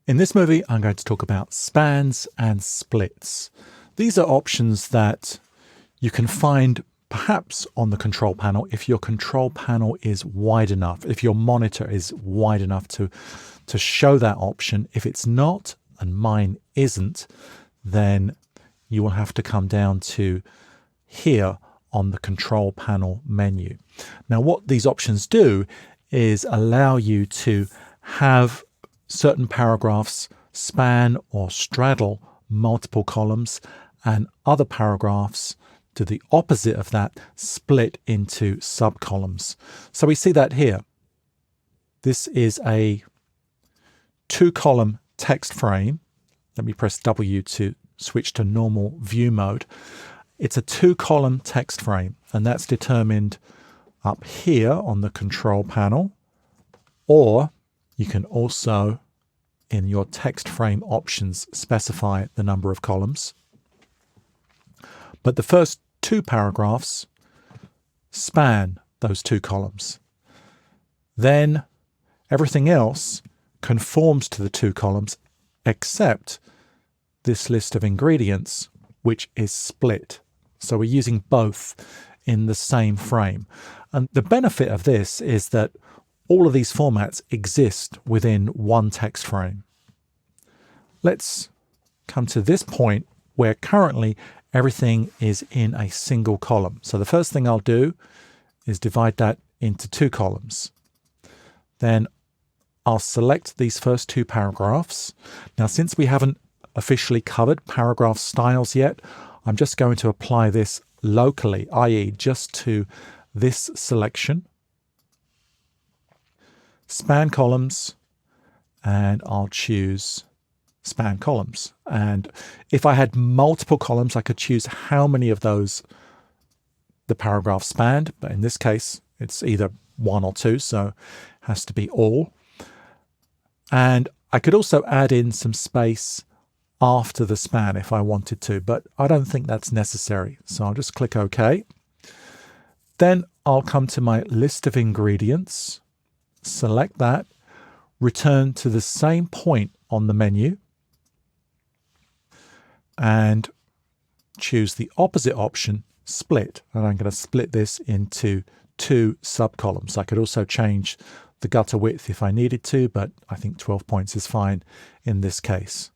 In this movie, I'm going to talk about spans and splits. These are options that you can find perhaps on the control panel if your control panel is wide enough, if your monitor is wide enough to show that option. If it's not, and mine isn't, then you will have to come down to here on the control panel menu. Now, what these options do is allow you to have certain paragraphs span or straddle multiple columns, and other paragraphs do the opposite of that, split into subcolumns. So we see that here. This is a 2-column text frame. Let me press W to switch to normal view mode. It's a 2-column text frame, and that's determined up here on the control panel, or you can also, in your text frame options, specify the number of columns. But the first 2 paragraphs span those 2 columns. Then everything else conforms to the 2 columns except this list of ingredients, which is split. So we're using both in the same frame. And the benefit of this is that all of these formats exist within one text frame. Let's come to this point where currently everything is in a single column. So the first thing I'll do is divide that into 2 columns. Then I'll select these first 2 paragraphs. Now, since we haven't officially covered paragraph styles yet, I'm just going to apply this locally, i.e. just to this selection. Span columns, and I'll choose span columns. And if I had multiple columns, I could choose how many of those the paragraph spanned, but in this case it's either 1 or 2, so it has to be all. And I could also add in some space after the span if I wanted to, but I don't think that's necessary, so I'll just click OK. Then I'll come to my list of ingredients, select that, return to the same point on the menu, and choose the opposite option, split. And I'm going to split this into 2 subcolumns. I could also change the gutter width if I needed to, but I think 12 points is fine in this case.